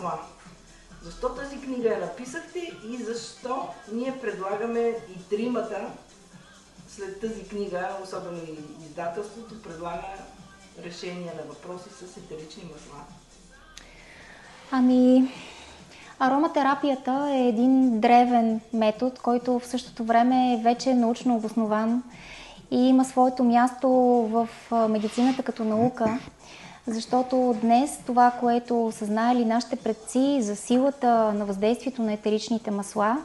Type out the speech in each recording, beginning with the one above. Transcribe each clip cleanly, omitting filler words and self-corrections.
масла. Защо тази книга я написахте и защо ние предлагаме и тримата след тази книга, особено и издателството, предлага решение на въпроси с етерични масла? Ами, ароматерапията е един древен метод, който в същото време е вече научно обоснован и има своето място в медицината като наука, защото днес това, което са знаели нашите предци за силата на въздействието на етеричните масла,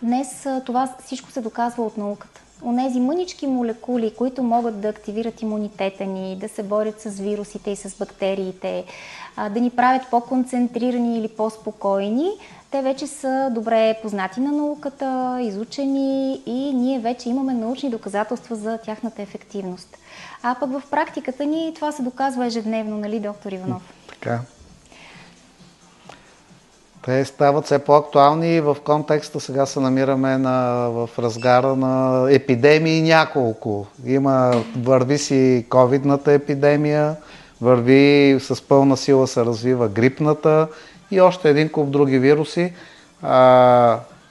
днес това всичко се доказва от науката. Онези мънички молекули, които могат да активират имунитета ни, да се борят с вирусите и с бактериите, да ни правят по-концентрирани или по-спокойни, те вече са добре познати на науката, изучени и ние вече имаме научни доказателства за тяхната ефективност. А пък в практиката ни това се доказва ежедневно, нали, доктор Иванов? Така. Те стават все по-актуални и в контекста сега се намираме в разгара на епидемии няколко. Върви си ковидната епидемия, върви с пълна сила се развива грипната и още един куп други вируси.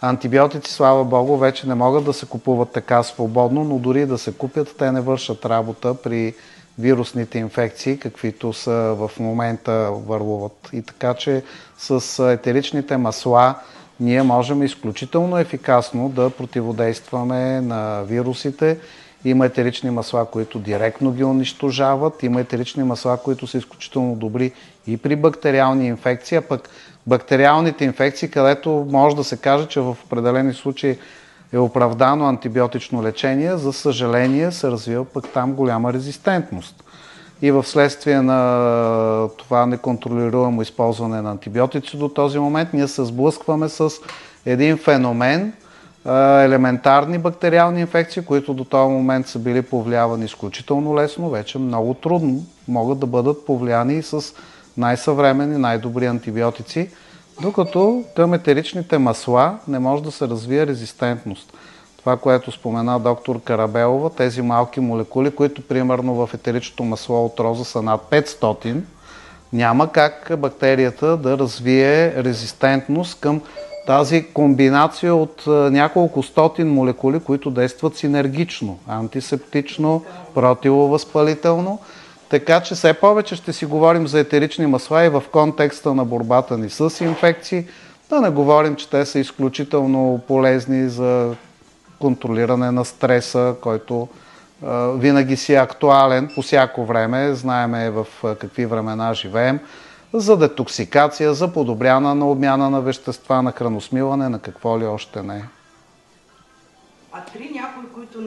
Антибиотици, слава Богу, вече не могат да се купуват така свободно, но дори да се купят, те не вършат работа при вирусните инфекции, каквито са в момента върлуват. И така, че с етеричните масла ние можем изключително ефикасно да противодействаме на вирусите. Има етерични масла, които директно ги унищожават. Има етерични масла, които са изключително добри и при бактериални инфекции, а пък бактериалните инфекции, където може да се каже, че в определени случаи е оправдано антибиотично лечение, за съжаление се развива пък там голяма резистентност. И в следствие на това неконтролируемо използване на антибиотици до този момент, ние се сблъскваме с един феномен, елементарни бактериални инфекции, които до този момент са били повлиявани изключително лесно, вече много трудно могат да бъдат повлияни и с най-съвременни, най-добри антибиотици, докато към етеричните масла не може да се развие резистентност. Това, което спомена доктор Карабелова, тези малки молекули, които примерно в етеричното масло от роза са над 500, няма как бактерията да развие резистентност към тази комбинация от няколко стотин молекули, които действат синергично, антисептично, противовъзпалително. Така че все повече ще си говорим за етерични масла и в контекста на борбата ни с инфекции. Да не говорим, че те са изключително полезни за контролиране на стреса, който винаги си е актуален по всяко време. Знаеме в какви времена живеем. За детоксикация, за подобряна на обмяна на вещества, на храносмилане, на какво ли още не. А някои, които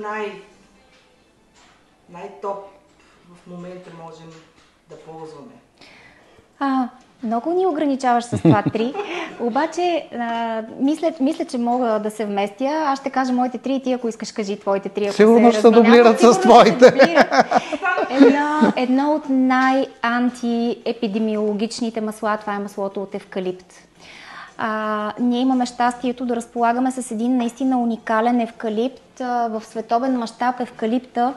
най-топ в момента можем да ползваме? Много ни ограничаваш с това 3, обаче мисля, че мога да се вместя. Аз ще кажа моите 3 и ти, ако искаш, кажи твоите 3. Сигурно ще се дублират с твоите. Едно от най-антиепидемиологичните масла, това е маслото от евкалипт. Ние имаме щастието да разполагаме с един наистина уникален евкалипт. В световен мащаб евкалипта,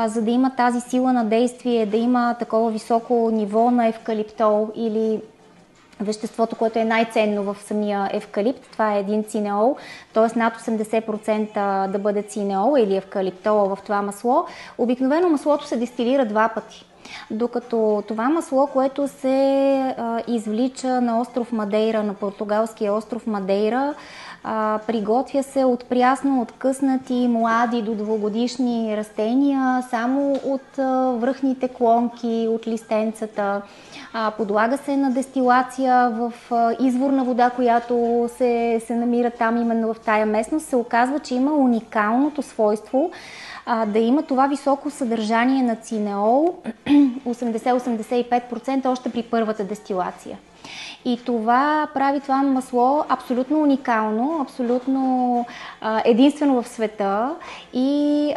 за да има тази сила на действие, да има такова високо ниво на евкалиптол или веществото, което е най-ценно в самия евкалипт, това е един цинеол, т.е. над 80% да бъде цинеол или евкалиптол в това масло. Обикновено маслото се дестилира 2 пъти. Докато това масло, което се извлича на остров Мадейра, на португалския остров Мадейра, приготвя се от прясно откъснати млади до 2-годишни растения, само от връхните клонки, от листенцата. Подлага се на дестилация в изворна вода, която се намира там именно в тая местност. Се оказва, че има уникалното свойство да има това високо съдържание на цинеол, 80-85% още при първата дестилация. И това прави това масло абсолютно уникално, абсолютно единствено в света и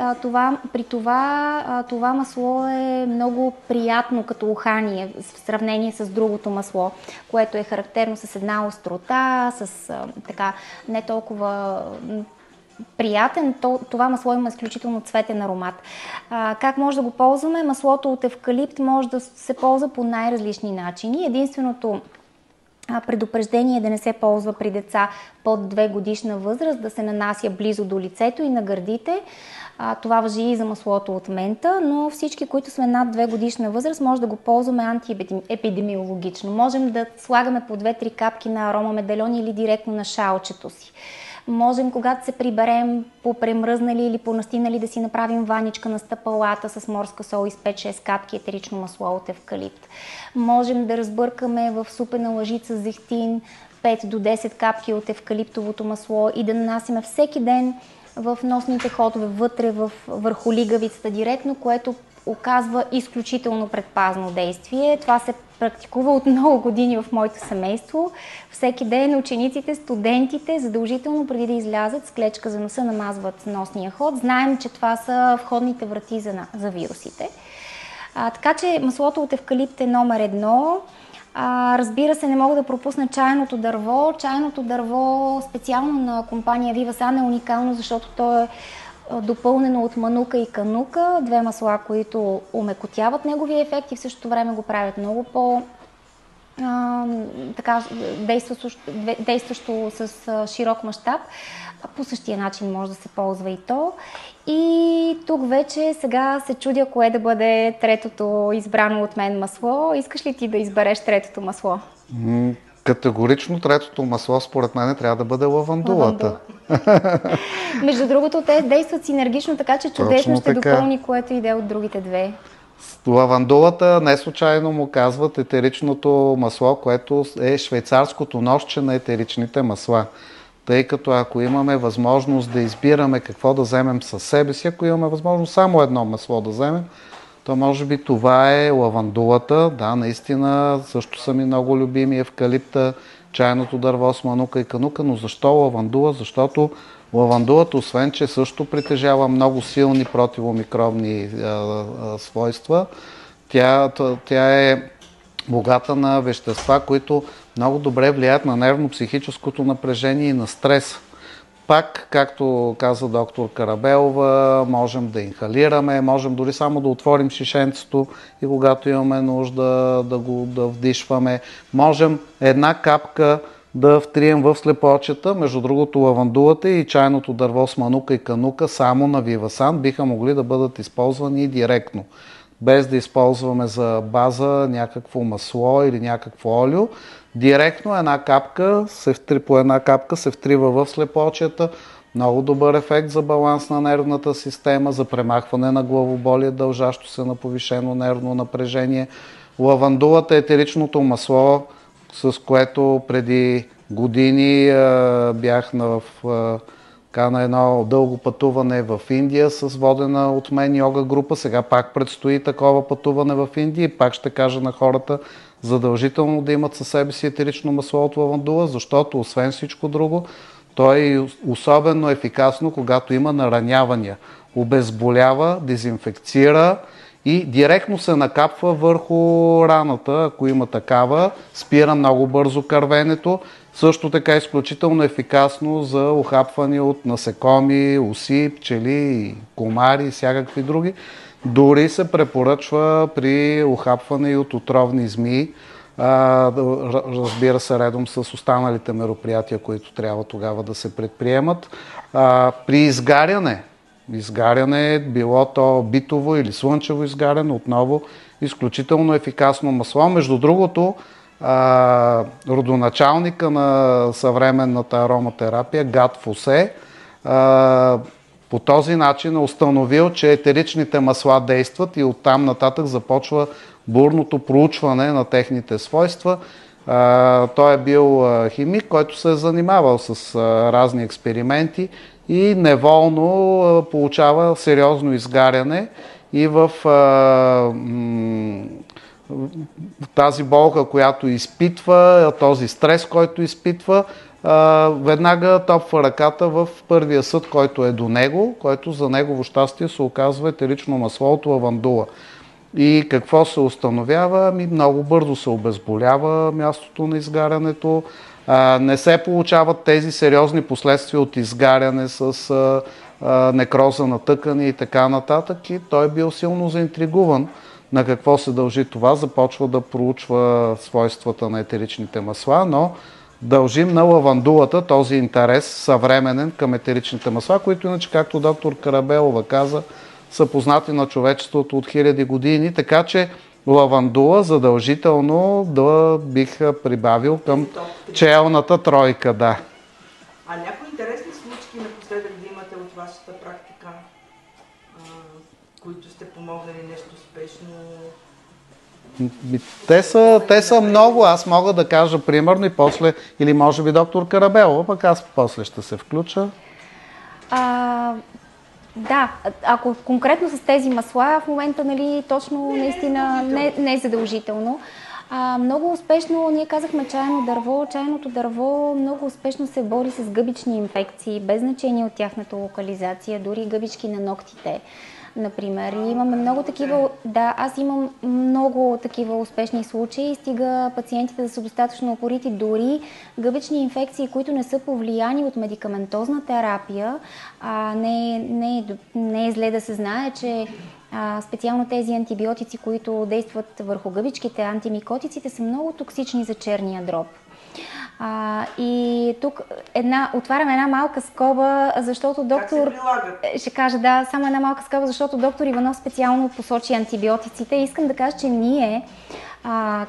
това масло е много приятно като ухание в сравнение с другото масло, което е характерно с една острота, с така не толкова приятен. Това масло има изключително цветен аромат. Как може да го ползваме? Маслото от евкалипт може да се ползва по най-различни начини. Единственото предупреждение да не се ползва при деца под 2 годишна възраст, да се нанася близо до лицето и на гърдите. Това важи и за маслото от мента, но всички, които сме над 2 годишна възраст, може да го ползваме антиепидемиологично. Можем да слагаме по 2-3 капки на арома медальон или директно на шалчето си. Можем, когато се приберем попремръзнали или понастинали, да си направим ваничка на стъпалата с морска сол и с 5-6 капки етерично масло от евкалипт. Можем да разбъркаме в супена лъжица зехтин 5 до 10 капки от евкалиптовото масло и да нанасяме всеки ден в носните ходове, вътре върху лигавицата директно, което оказва изключително предпазно действие. Това се практикува от много години в моето семейство. Всеки ден учениците, студентите, задължително преди да излязат с клечка за носа, намазват носния ход. Знаем, че това са входните врати за вирусите. Така че маслото от евкалипт е номер 1. Разбира се, не мога да пропусна чайното дърво. Чайното дърво, специално на компания Vivasan, е уникално, защото то е допълнено от манука и канука, 2 масла, които омекотяват неговия ефект и в същото време го правят много действащо с широк мащаб. По същия начин може да се ползва и то. И тук вече сега се чудя кое да бъде третото избрано от мен масло. Искаш ли ти да избереш третото масло? Категорично третото масло според мен трябва да бъде лавандулата. Между другото, те действат синергично, така че чудесно ще допълни което иде от другите две. Лавандулата не случайно му казват етеричното масло, което е швейцарското ножче на етеричните масла. Тъй като ако имаме възможност да избираме какво да вземем със себе си, ако имаме възможност само едно масло да вземем, то може би това е лавандулата. Да, наистина, също са ми много любими евкалипта, чайното дърво с манука и канука, но защо лавандула? Защото лавандулата, освен че също притежава много силни противомикробни свойства, тя е богата на вещества, които много добре влияят на нервно-психическото напрежение и на стрес. Пак, както каза доктор Карабелова, можем да инхалираме, можем дори само да отворим шишенцето и когато имаме нужда да вдишваме. Можем една капка да втрием в слепоочета. Между другото, лавандулата и чайното дърво с манука и канука само на Vivasan биха могли да бъдат използвани директно, без да използваме за база някакво масло или някакво олио. Директно по една капка се втрива в слепоочията. Много добър ефект за баланс на нервната система, за премахване на главоболие, дължащо се на повишено нервно напрежение. Лавандулата е етеричното масло, с което преди години бях на едно дълго пътуване в Индия с водена от мен йога група. Сега пак предстои такова пътуване в Индия и пак ще кажа на хората задължително да имат със себе си етерично масло от лавандула, защото освен всичко друго, то е особено ефикасно, когато има наранявания. Обезболява, дезинфекцира и директно се накапва върху раната, ако има такава, спира много бързо кървенето. Също така е изключително ефикасно за ухапване от насекоми, уси, пчели, комари и всякакви други. Дори се препоръчва при ухапване и от отровни змии, разбира се, редом с останалите мероприятия, които трябва тогава да се предприемат. При изгаряне, било то битово или слънчево изгаряне, отново изключително ефикасно масло. Между другото, родоначалника на съвременната ароматерапия, Гат Фосе, по този начин е установил, че етеричните масла действат и оттам нататък започва бурното проучване на техните свойства. Той е бил химик, който се е занимавал с разни експерименти и неволно получава сериозно изгаряне и в тази болка, която изпитва, този стрес, който изпитва, веднага топва ръката в първия съд, който е до него, който за негово щастие се оказва етерично масло от лавандула. И какво се установява? Много бързо се обезболява мястото на изгарянето, не се получават тези сериозни последствия от изгаряне с некроза на тъкани и така нататък. И той е бил силно заинтригуван. на какво се дължи това, започва да проучва свойствата на етеричните масла, но дължим на лавандулата този интерес съвременен към етеричните масла, които иначе, както доктор Карабелова каза, са познати на човечеството от хиляди години, така че лавандула задължително да бих прибавил към челната тройка, да. А някои интересни случки напоследък да имате от вашата практика, които сте помогнали нещо спешно? Те са много. Аз мога да кажа примерно и после, или може би доктор Карабелова, пък аз после ще се включа. Да, ако конкретно с тези масла, в момента, нали, точно наистина не е задължително. Много успешно, ние казахме чайно дърво. Чайното дърво много успешно се бори с гъбични инфекции, без значение от тяхната локализация, дори гъбички на ногтите, например. И имаме много такива, да, аз имам много такива успешни случаи, стига пациентите да са достатъчно упорити, дори гъбични инфекции, които не са повлияни от медикаментозна терапия. Не е зле да се знае, че специално тези антибиотици, които действат върху гъбичките, антимикотиците, са много токсични за черния дроб. И тук отварям една малка скоба, защото доктор... Ще кажа, да, само една малка скоба, защото доктор Иванов специално посочи антибиотиците. Искам да кажа, че ние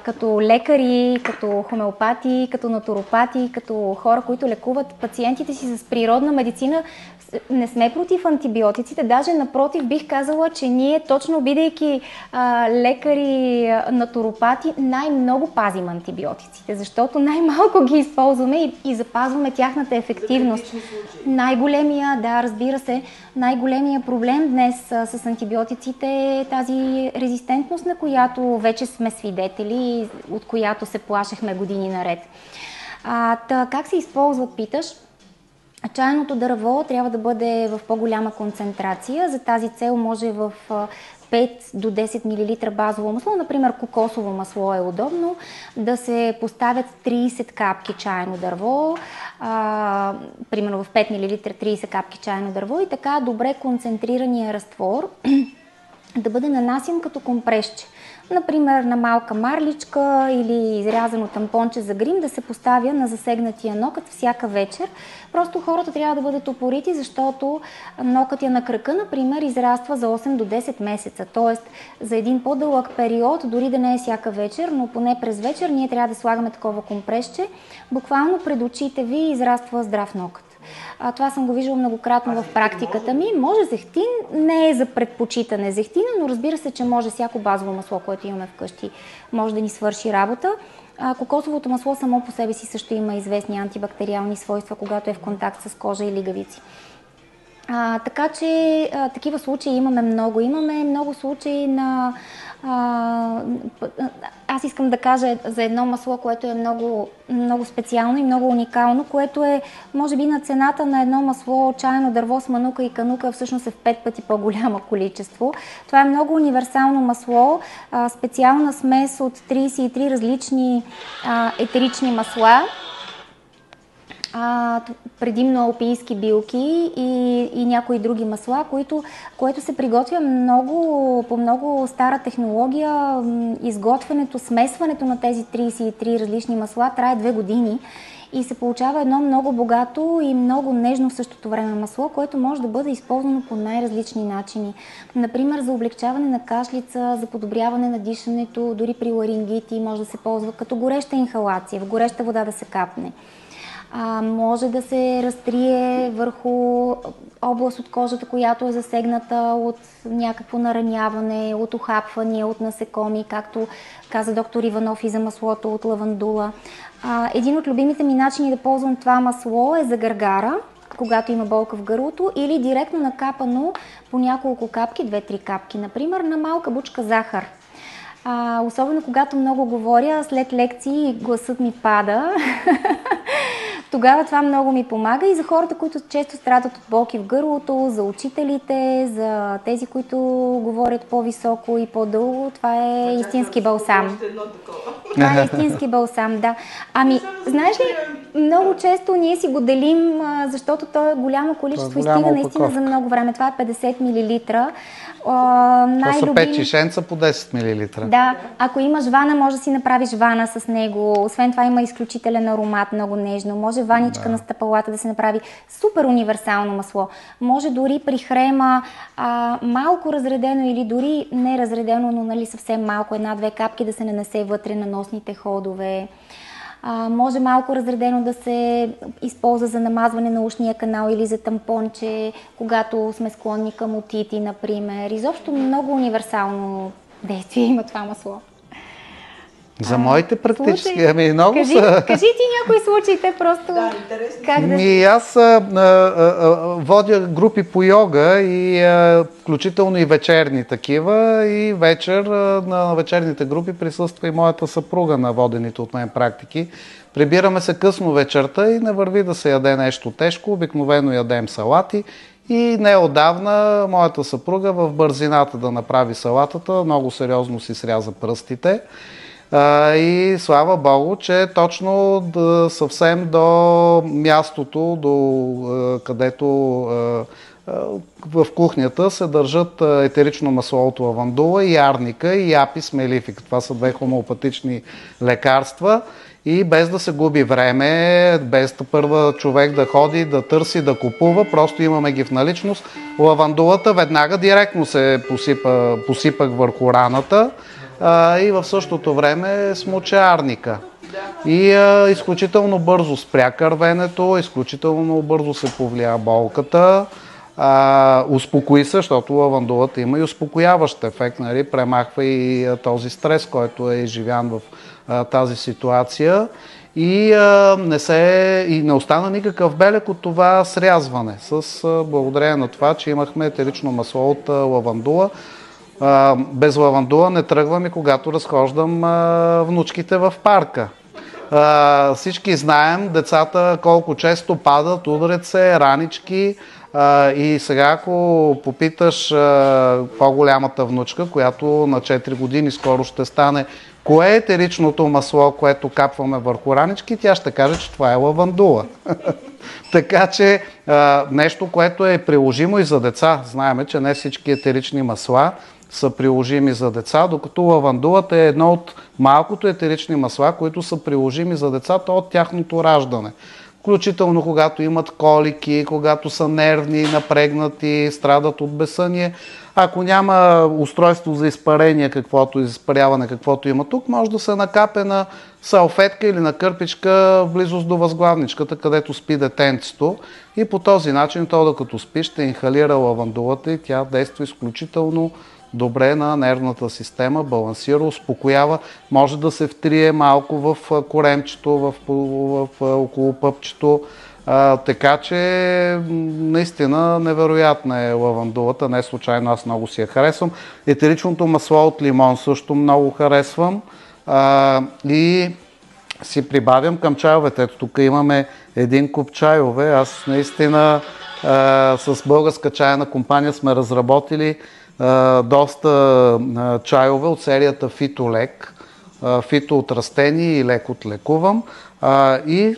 като лекари, като хомеопати, като натуропати, като хора, които лекуват пациентите си с природна медицина, не сме против антибиотиците. Даже напротив, бих казала, че ние, точно бидейки лекари, натуропати, най-много пазим антибиотиците, защото най-малко ги използваме и запазваме тяхната ефективност. Най-големия, да, разбира се, най-големия проблем днес с антибиотиците е тази резистентност, на която вече сме свидетели, от която се плашехме години наред. Как се използват, питаш? Чайното дърво трябва да бъде в по-голяма концентрация. За тази цел може в 5 до 10 мл базово масло, например кокосово масло е удобно, да се поставят 30 капки чайно дърво, примерно в 5 мл 30 капки чайно дърво и така добре концентрирания разтвор да бъде нанасен като компресче. Например, на малка марличка или изрязано тампонче за грим да се поставя на засегнатия нокът всяка вечер. Просто хората трябва да бъдат упорити, защото нокътя на крака, например, израства за 8 до 10 месеца. Тоест, за един по-дълъг период, дори да не е всяка вечер, но поне през вечер, ние трябва да слагаме такова компресче. Буквално пред очите ви израства здрав нокът. Това съм го виждала многократно в практиката ми. Може зехтин, не е за предпочитане зехтина, но разбира се, че може всяко базово масло, което имаме вкъщи, може да ни свърши работа. Кокосовото масло само по себе си също има известни антибактериални свойства, когато е в контакт с кожа и лигавици. Така че такива случаи имаме много. Имаме много случаи на... Аз искам да кажа за едно масло, което е много, много специално и много уникално, което е, може би, на цената на едно масло чайно дърво с манука и канука, всъщност е в 5 пъти по-голямо количество. Това е много универсално масло, специална смес от 33 различни етерични масла, предимно алпийски билки и някои други масла, което се приготвя по много стара технология. Изготвянето, смесването на тези 33 различни масла трае 2 години и се получава едно много богато и много нежно в същото време масло, което може да бъде използвано по най-различни начини. Например, за облегчаване на кашлица, за подобряване на дишането, дори при ларингити може да се ползва като гореща инхалация, в гореща вода да се капне. Може да се разтрие върху област от кожата, която е засегната от някакво нараняване, от ухапване, от насекоми, както каза доктор Иванов и за маслото от лавандула. Един от любимите ми начини да ползвам това масло е за гаргара, когато има болка в гърлото, или директно накапано по няколко капки, 2-3 капки, например, на малка бучка захар. Особено когато много говоря, след лекции гласът ми пада. Тогава това много ми помага и за хората, които често страдат от болки в гърлото, за учителите, за тези, които говорят по-високо и по-дълго. Това е истински балсам. това е истински балсам, да. Ами, знаеш ли, много често ние си го делим, защото то е голямо количество и стига наистина за много време. Това е 50 мл. Това са 5 шишенца по 10 мл. Да, ако имаш вана, може да си направиш вана с него. Освен това има изключителен аромат, много нежно. Може ваничка на стъпалата да се направи. Супер универсално масло. Може дори при хрема малко разредено или дори не разредено, но нали, съвсем малко, 1-2 капки да се нанесе вътре на носните ходове. Може малко разредено да се използва за намазване на ушния канал или за тампонче, когато сме склонни към отити, например. Изобщо много универсално действие има това масло. За моите практически, ами много Кажи ти някои случаите, просто как да... Аз водя групи по йога и включително и вечерни такива, и вечер на вечерните групи присъства и моята съпруга на водените от мен практики. Прибираме се късно вечерта и не върви да се яде нещо тежко, обикновено ядем салати. И неотдавна моята съпруга в бързината да направи салатата много сериозно си сряза пръстите. И слава Богу, че точно съвсем до мястото, където в кухнята се държат етерично масло от лавандула и арника и апис мелифик. Това са 2 хомеопатични лекарства. И без да се губи време, без да първа човек да ходи, да търси, да купува, просто имаме ги в наличност. Лавандулата веднага директно се посипах върху раната. И в същото време смуча арника. И изключително бързо спря кървенето, изключително бързо се повлия болката. Успокои се, защото лавандулата има и успокояващ ефект, нали? Премахва и този стрес, който е изживян в тази ситуация. И не остана никакъв белег от това срязване, благодарение на това, че имахме етерично масло от лавандула. Без лавандула не тръгвам и когато разхождам внучките в парка. Всички знаем децата колко често падат, ударят се, ранички. И сега, ако попиташ по-голямата внучка, която на 4 години скоро ще стане, кое е етеричното масло, което капваме върху ранички, тя ще каже, че това е лавандула. Така че нещо, което е приложимо и за деца. Знаеме, че не всички етерични масла са приложими за деца, докато лавандулата е едно от малкото етерични масла, които са приложими за децата от тяхното раждане. Включително когато имат колики, когато са нервни, напрегнати, страдат от безсъние. Ако няма устройство за изпарение, изпаряване, каквото има тук, може да се накапе на салфетка или на кърпичка в близост до възглавничката, където спи детенцето. И по този начин то, докато спи, ще инхалира лавандулата и тя действа изключително добре на нервната система, балансира, успокоява, може да се втрие малко в коремчето, около пъпчето, така че наистина невероятна е лавандулата, не случайно аз много си я харесвам. Етеричното масло от лимон също много харесвам и си прибавям към чайовете. Ето тук имаме един куп чайове, аз наистина с Българска чайна компания сме разработили доста чайове от серията Фитолек, фито от растения и лек от лекувам. И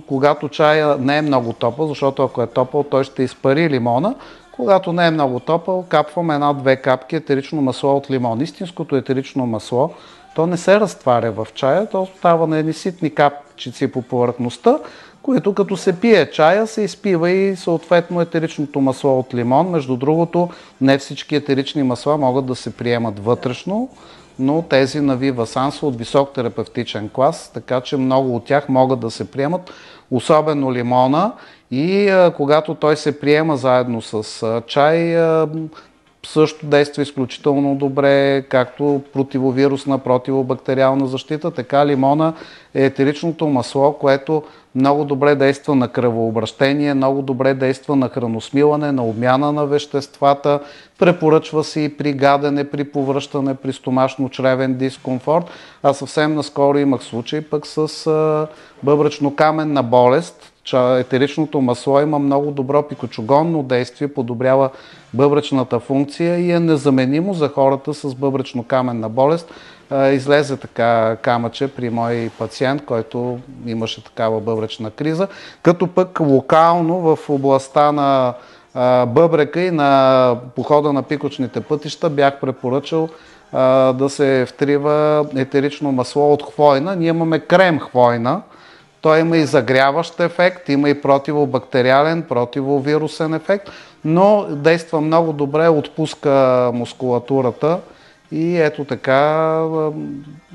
когато чая не е много топъл, защото ако е топъл, той ще изпари лимона. Когато не е много топъл, капвам 1-2 капки етерично масло от лимон. Истинското етерично масло, то не се разтваря в чая, то става на едни ситни капчици по повърхността, които като се пие чая, се изпива и съответно етеричното масло от лимон. Между другото, не всички етерични масла могат да се приемат вътрешно, но тези на Вивасан са от висок терапевтичен клас, така че много от тях могат да се приемат, особено лимона. И когато той се приема заедно с чай, също действа изключително добре, както противовирусна, противобактериална защита, така лимона е етеричното масло, което много добре действа на кръвообращение, много добре действа на храносмилане, на обмяна на веществата, препоръчва се и при гадене, при повръщане, при стомашно-чревен дискомфорт. Аз съвсем наскоро имах случай пък с бъбречно-каменна болест. етеричното масло има много добро пикочугонно действие, подобрява бъбречната функция и е незаменимо за хората с бъбречно-каменна болест. Излезе така камъче при мой пациент, който имаше такава бъбречна криза, като пък локално в областта на бъбрека и на похода на пикочните пътища бях препоръчал да се втрива етерично масло от хвойна. Ние имаме крем хвойна. Той има и загряващ ефект, има и противобактериален, противовирусен ефект, но действа много добре, отпуска мускулатурата и ето така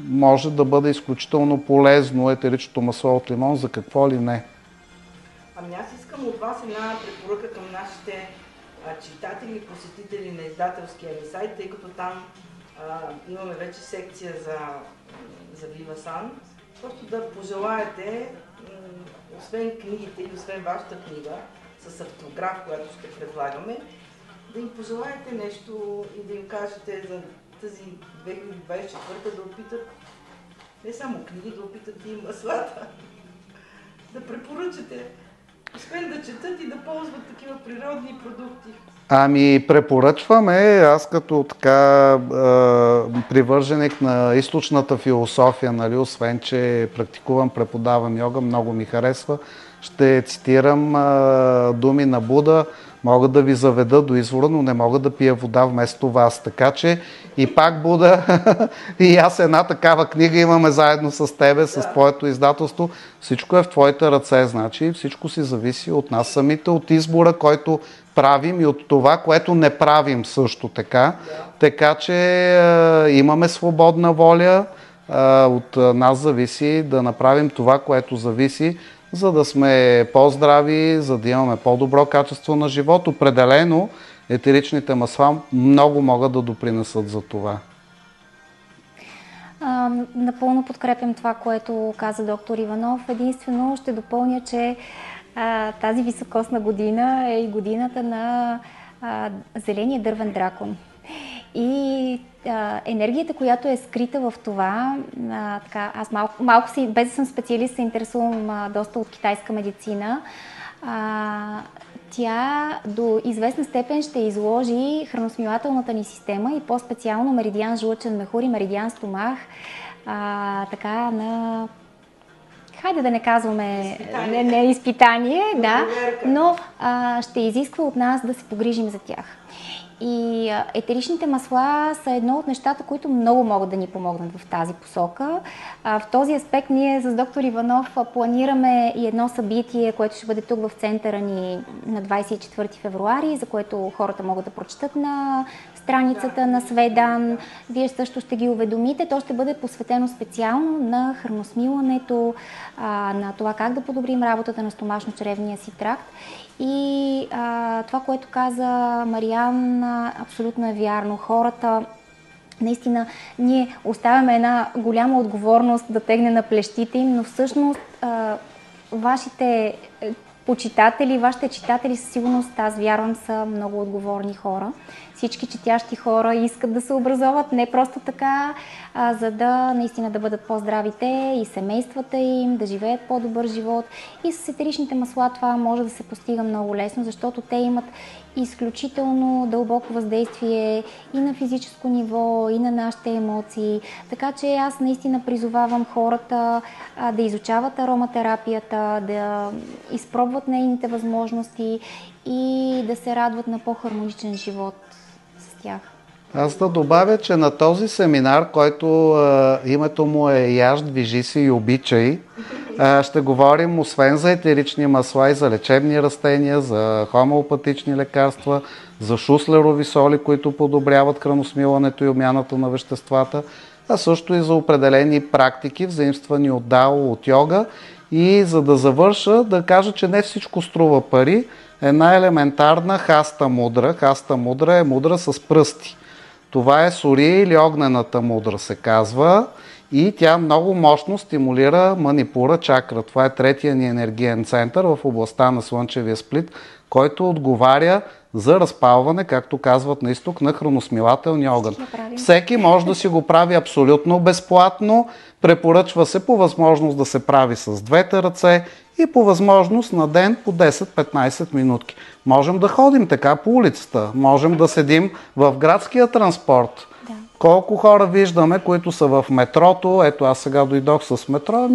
може да бъде изключително полезно етеричното масло от лимон за какво ли не. Ами аз искам от вас една препоръка към нашите читатели и посетители на издателския ми сайт, тъй като там имаме вече секция за Vivasan. Просто да пожелаете, освен книгите или освен вашата книга с автограф, която ще предлагаме, да им пожелаете нещо и да им кажете за тази 2024 да опитат не само книги, да опитат и маслата. Да препоръчате, освен да четат и да ползват такива природни продукти. Ами препоръчваме, аз като така привърженик на източната философия, нали, освен че практикувам, преподавам йога, много ми харесва, ще цитирам думи на Буда: мога да ви заведа до извора, но не мога да пия вода вместо вас. Така че и пак Буда, и аз една такава книга имаме заедно с тебе, с твоето издателство. Всичко е в твоите ръце, значи всичко си зависи от нас самите, от избора, който правим и от това, което не правим също така. Така че имаме свободна воля, от нас зависи да направим това, което зависи, за да сме по-здрави, за да имаме по-добро качество на живот. Определено етеричните масла много могат да допринесат за това. Напълно подкрепям това, което каза доктор Иванов. Единствено ще допълня, че тази високосна година е и годината на зеления дървен дракон. И енергията, която е скрита в това, така, аз малко си, без да съм специалист, се интересувам доста от китайска медицина. Тя до известна степен ще изложи храносмилателната ни система и по-специално меридиан жлъчен мехур и меридиан стомах така на... Хайде да не казваме изпитание, да, но ще изисква от нас да се погрижим за тях. И етеричните масла са едно от нещата, които много могат да ни помогнат в тази посока. В този аспект ние с доктор Иванов планираме и едно събитие, което ще бъде тук в центъра ни на 24 февруари, за което хората могат да прочитат на страницата на Сведан. Вие също ще ги уведомите. То ще бъде посветено специално на храносмилането, на това как да подобрим работата на стомашно-чревния си тракт. И това, което каза Мариан, абсолютно е вярно. Хората, наистина, ние оставяме една голяма отговорност да тегне на плещите им, но всъщност вашите почитатели, вашите читатели със сигурност, аз вярвам, са много отговорни хора. Всички четящи хора искат да се образоват не просто така, за да наистина да бъдат по-здравите и семействата им, да живеят по-добър живот. И с етеричните масла това може да се постига много лесно, защото те имат изключително дълбоко въздействие и на физическо ниво, и на нашите емоции. Така че аз наистина призовавам хората да изучават ароматерапията, да изпробват нейните възможности и да се радват на по-хармоничен живот с тях. Аз да добавя, че на този семинар, който името му е "Яж, движи се и обичай", ще говорим освен за етерични масла и за лечебни растения, за хомеопатични лекарства, за шуслерови соли, които подобряват храносмилането и обмяната на веществата, а също и за определени практики, взаимствани от дао, от йога. И за да завърша, да кажа, че не всичко струва пари. Една елементарна хаста мудра. Хаста мудра е мудра с пръсти. Това е сурия или огнената мудра, се казва, и тя много мощно стимулира манипура чакра. Това е третия ни енергиен център в областта на слънчевия сплит, който отговаря за разпалване, както казват на изток, на храносмилателния огън. Всеки може да си го прави абсолютно безплатно. Препоръчва се по възможност да се прави с двете ръце и по възможност на ден по 10-15 минутки. Можем да ходим така по улицата, можем да седим в градския транспорт. Да. Колко хора виждаме, които са в метрото, ето аз сега дойдох с метро,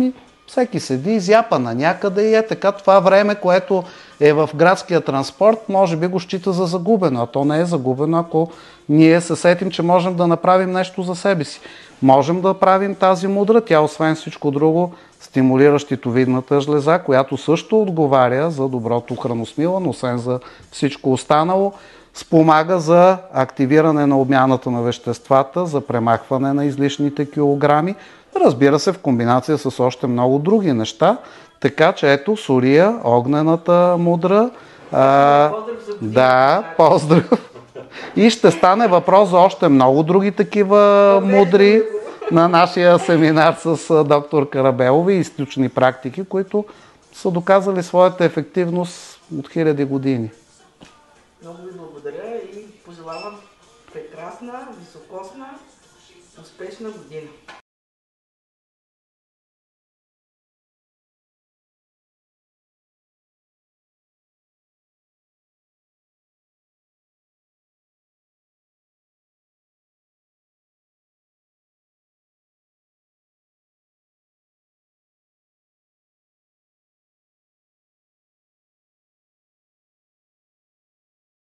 всеки седи, изяпа на някъде и така това време, което е в градския транспорт, може би го счита за загубено, а то не е загубено, ако ние се сетим, че можем да направим нещо за себе си. Можем да правим тази мудра, тя освен всичко друго стимулира щитовидната жлеза, която също отговаря за доброто храносмилане, освен за всичко останало. Спомага за активиране на обмяната на веществата, за премахване на излишните килограми, разбира се в комбинация с още много други неща. Така че ето Сория, огнената мудра. Да, поздрав. И ще стане въпрос за още много други такива мудри на нашия семинар с доктор Карабелова и източни практики, които са доказали своята ефективност от хиляди години. Много ви благодаря и пожелавам прекрасна, високосна, успешна година.